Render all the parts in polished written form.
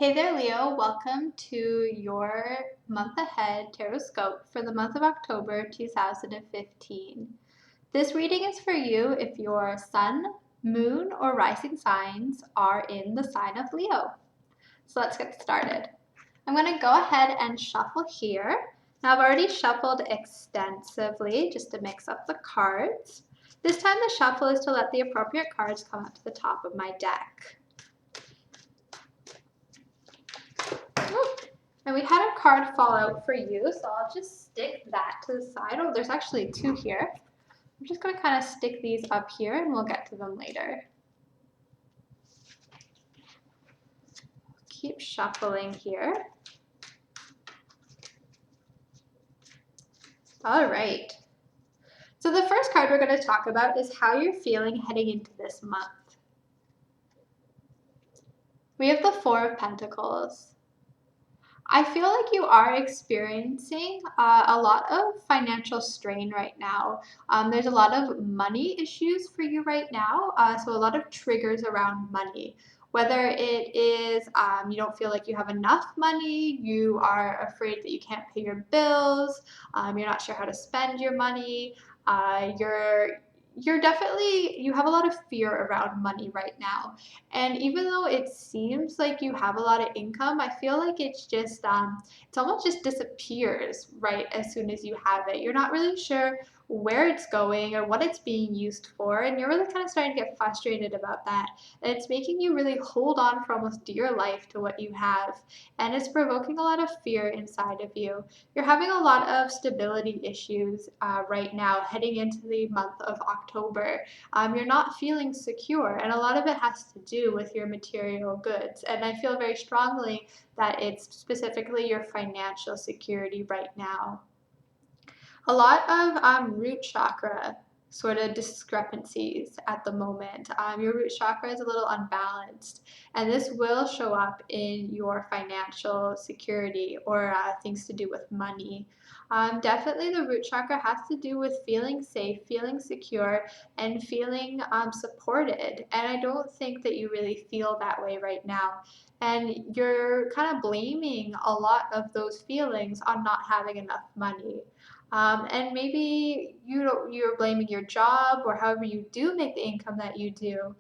Hey there, Leo. Welcome to your month ahead Tarotscope for the month of October 2015. This reading is for you if your sun, moon, or rising signs are in the sign of Leo. So let's get started. I'm going to go ahead and shuffle here. Now I've already shuffled extensively just to mix up the cards. This time the shuffle is to let the appropriate cards come up to the top of my deck. And we had a card fall out for you, so I'll just stick that to the side. Oh, there's actually two here. I'm just going to kind of stick these up here and we'll get to them later. Keep shuffling here. All right. So the first card we're going to talk about is how you're feeling heading into this month. We have the Four of Pentacles. I feel like you are experiencing a lot of financial strain right now. There's a lot of money issues for you right now, so a lot of triggers around money. Whether it is you don't feel like you have enough money, you are afraid that you can't pay your bills, you're not sure how to spend your money, you're definitely, you have a lot of fear around money right now. And even though it seems like you have a lot of income, I feel like it's just, it's almost just disappears right as soon as you have it. You're not really sure where it's going or what it's being used for, and you're really kind of starting to get frustrated about that. And it's making you really hold on for almost dear life to what you have, and it's provoking a lot of fear inside of you. You're having a lot of stability issues right now heading into the month of October. You're not feeling secure, and a lot of it has to do with your material goods. And I feel very strongly that it's specifically your financial security right now. A lot of root chakra sort of discrepancies at the moment. Your root chakra is a little unbalanced, and this will show up in your financial security or things to do with money. Definitely the root chakra has to do with feeling safe, feeling secure, and feeling supported. And I don't think that you really feel that way right now. And you're kind of blaming a lot of those feelings on not having enough money. And maybe you're blaming your job or however you do make the income that you do.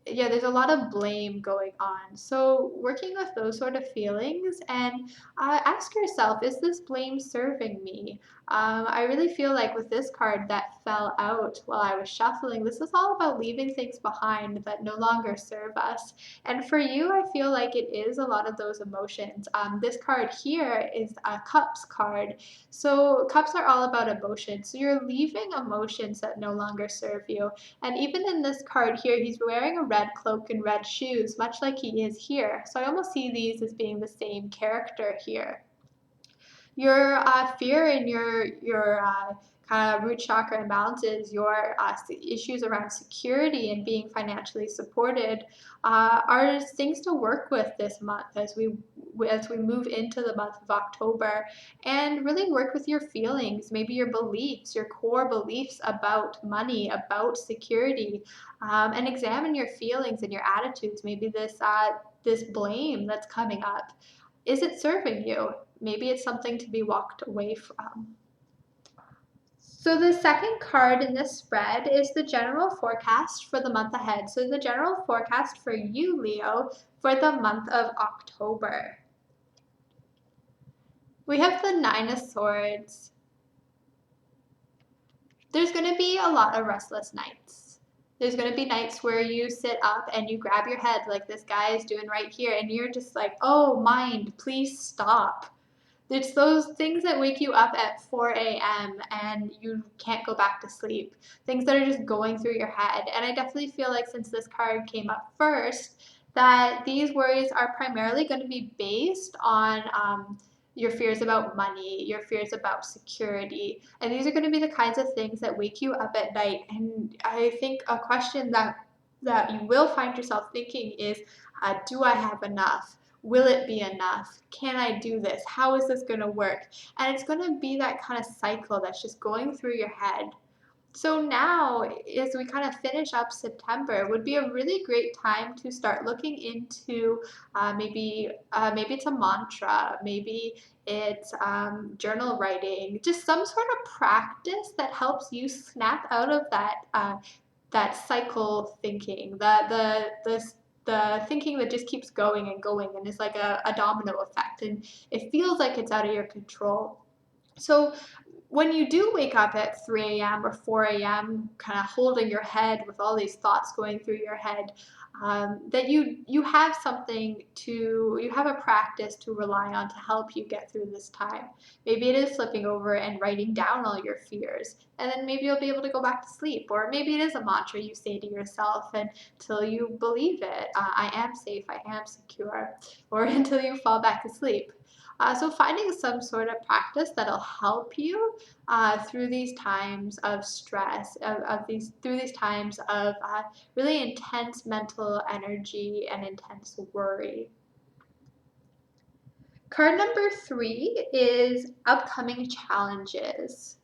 Yeah, there's a lot of blame going on. So working with those sort of feelings and ask yourself, is this blame serving me? I really feel like with this card that fell out while I was shuffling, this is all about leaving things behind that no longer serve us. And for you, I feel like it is a lot of those emotions. This card here is a Cups card. So Cups are all about emotion. So you're leaving emotions that no longer serve you. And even in this card here, he's wearing a red cloak and red shoes, much like he is here. So I almost see these as being the same character here. Your fear and your kind of root chakra imbalances, your issues around security and being financially supported are things to work with this month as we move into the month of October, and really work with your feelings, maybe your beliefs, your core beliefs about money, about security, and examine your feelings and your attitudes. Maybe this blame that's coming up, is it serving you? Maybe it's something to be walked away from. So the second card in this spread is the general forecast for the month ahead. So the general forecast for you, Leo, for the month of October. We have the Nine of Swords. There's going to be a lot of restless nights. There's going to be nights where you sit up and you grab your head like this guy is doing right here, and you're just like, oh, mind, please stop. It's those things that wake you up at 4 a.m. and you can't go back to sleep. Things that are just going through your head. And I definitely feel like since this card came up first, that these worries are primarily going to be based on your fears about money, your fears about security. And these are going to be the kinds of things that wake you up at night. And I think a question that you will find yourself thinking is, do I have enough? Will it be enough? Can I do this? How is this going to work? And it's going to be that kind of cycle that's just going through your head. So now, as we kind of finish up September, would be a really great time to start looking into maybe it's a mantra, maybe it's journal writing, just some sort of practice that helps you snap out of that cycle thinking, the thinking that just keeps going and going and is like a domino effect, and it feels like it's out of your control. So when you do wake up at 3 a.m. or 4 a.m., kind of holding your head with all these thoughts going through your head, that you have you have a practice to rely on to help you get through this time. Maybe it is flipping over and writing down all your fears, and then maybe you'll be able to go back to sleep. Or maybe it is a mantra you say to yourself until you believe it. I am safe, I am secure, or until you fall back asleep. So finding some sort of practice that'll help you through these times of stress, of these through these times of really intense mental energy and intense worry. Card number 3 is upcoming challenges.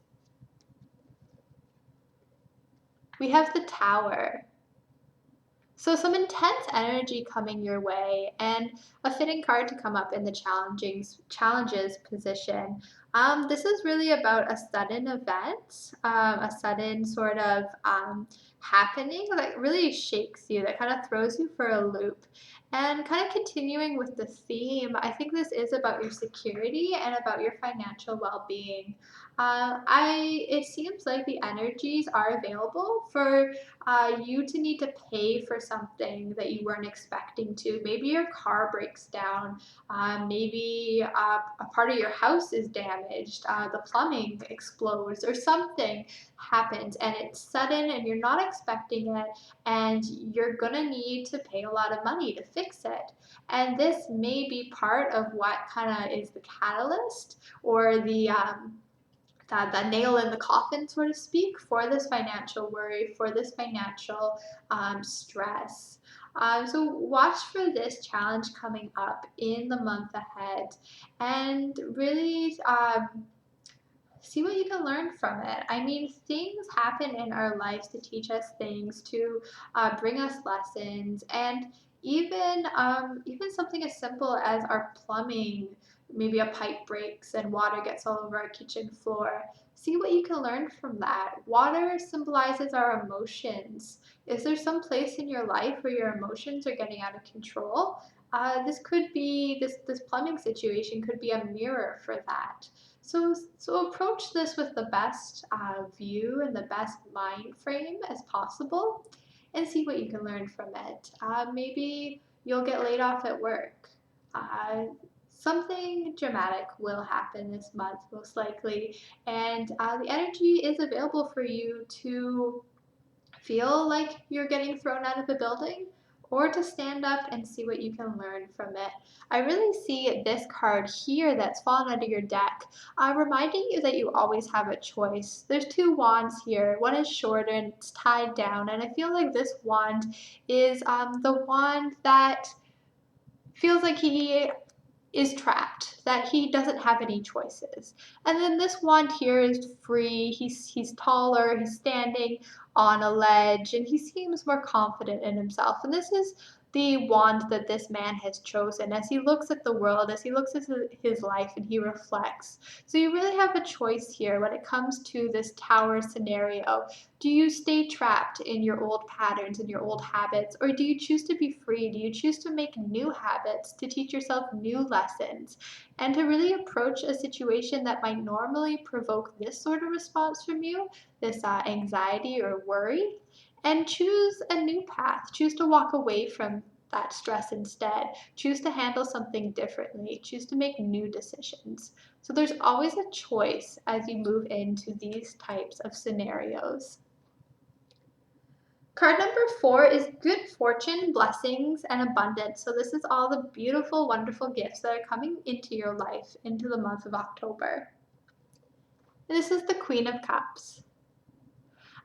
We have the Tower. So some intense energy coming your way, and a fitting card to come up in the challenging challenges position. This is really about a sudden event, a sudden sort of happening that really shakes you, that kind of throws you for a loop. And kind of continuing with the theme, I think this is about your security and about your financial well-being. It seems like the energies are available for you to need to pay for something that you weren't expecting to. Maybe your car breaks down. Maybe a part of your house is damaged. The plumbing explodes or something happens and it's sudden and you're not expecting it, and you're gonna need to pay a lot of money to fix it. And this may be part of what kind of is the catalyst or the nail in the coffin, so to speak, for this financial worry, for this financial stress. So watch for this challenge coming up in the month ahead, and really see what you can learn from it. I mean, things happen in our lives to teach us things, to bring us lessons, and even something as simple as our plumbing. Maybe a pipe breaks and water gets all over our kitchen floor. See what you can learn from that. Water symbolizes our emotions. Is there some place in your life where your emotions are getting out of control? This plumbing situation could be a mirror for that. So approach this with the best view and the best mind frame as possible, and see what you can learn from it. Maybe you'll get laid off at work. Uh, Something dramatic will happen this month, most likely, and the energy is available for you to feel like you're getting thrown out of the building, or to stand up and see what you can learn from it. I really see this card here that's fallen under your deck, reminding you that you always have a choice. There's two wands here. One is shorter and it's tied down, and I feel like this wand is the wand that feels like he is trapped, that he doesn't have any choices. And then this wand here is free. He's taller, he's standing on a ledge, and he seems more confident in himself. And this is the wand that this man has chosen as he looks at the world, as he looks at his life, and he reflects. So you really have a choice here when it comes to this tower scenario. Do you stay trapped in your old patterns and your old habits, or do you choose to be free? Do you choose to make new habits, to teach yourself new lessons, and to really approach a situation that might normally provoke this sort of response from you, this anxiety or worry, and choose a new path? Choose to walk away from that stress instead. Choose to handle something differently. Choose to make new decisions. So there's always a choice as you move into these types of scenarios. Card number 4 is good fortune, blessings, and abundance. So this is all the beautiful, wonderful gifts that are coming into your life into the month of October. This is the Queen of Cups.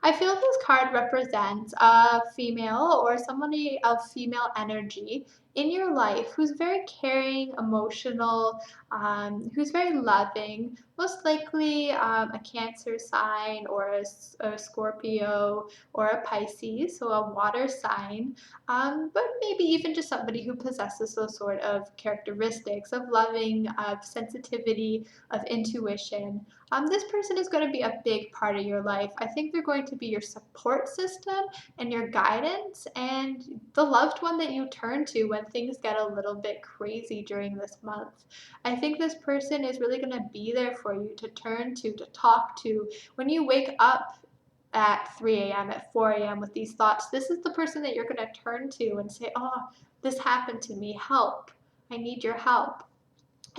I feel this card represents a female or somebody of female energy in your life who's very caring, emotional, who's very loving, most likely a Cancer sign or a Scorpio or a Pisces, so a water sign, but maybe even just somebody who possesses those sort of characteristics of loving, of sensitivity, of intuition. This person is going to be a big part of your life. I think they're going to be your support system and your guidance and the loved one that you turn to when things get a little bit crazy during this month. I think this person is really going to be there for you to turn to talk to. When you wake up at 3 a.m., at 4 a.m. with these thoughts, this is the person that you're going to turn to and say, oh, this happened to me. Help. I need your help.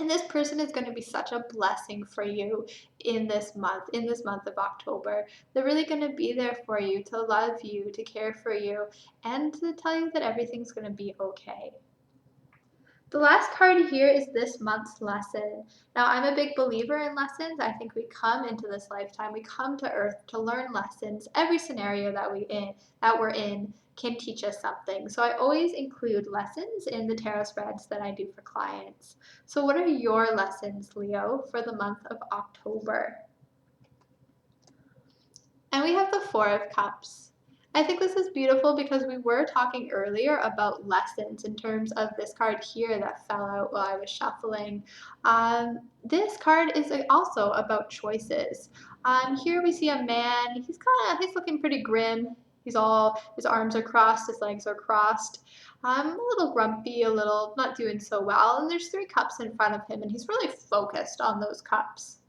And this person is going to be such a blessing for you in this month of October. They're really going to be there for you, to love you, to care for you, and to tell you that everything's going to be okay. The last card here is this month's lesson. Now, I'm a big believer in lessons. I think we come into this lifetime, we come to Earth to learn lessons. Every scenario that we're in can teach us something. So I always include lessons in the tarot spreads that I do for clients. So what are your lessons, Leo, for the month of October? And we have the Four of Cups. I think this is beautiful because we were talking earlier about lessons in terms of this card here that fell out while I was shuffling. This card is also about choices. Here we see a man, he's looking pretty grim. His arms are crossed, his legs are crossed. A little grumpy, a little not doing so well. And there's three cups in front of him and he's really focused on those cups.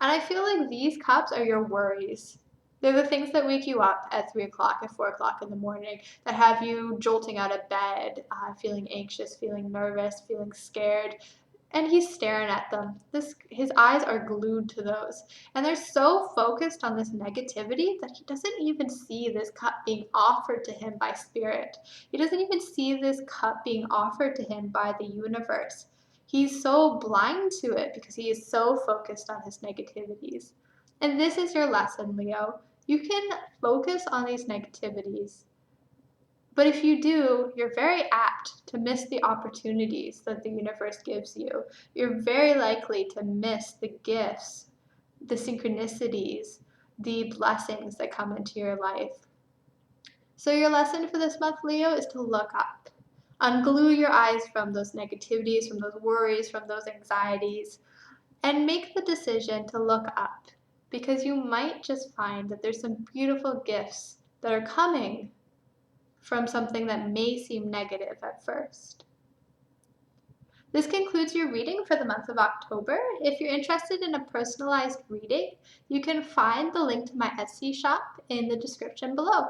And I feel like these cups are your worries. They're the things that wake you up at 3 o'clock, at 4 o'clock in the morning, that have you jolting out of bed, feeling anxious, feeling nervous, feeling scared. And he's staring at them. His eyes are glued to those. And they're so focused on this negativity that he doesn't even see this cup being offered to him by spirit. He doesn't even see this cup being offered to him by the universe. He's so blind to it because he is so focused on his negativities. And this is your lesson, Leo. You can focus on these negativities, but if you do, you're very apt to miss the opportunities that the universe gives you. You're very likely to miss the gifts, the synchronicities, the blessings that come into your life. So your lesson for this month, Leo, is to look up. Unglue your eyes from those negativities, from those worries, from those anxieties, and make the decision to look up, because you might just find that there's some beautiful gifts that are coming from something that may seem negative at first. This concludes your reading for the month of October. If you're interested in a personalized reading, you can find the link to my Etsy shop in the description below.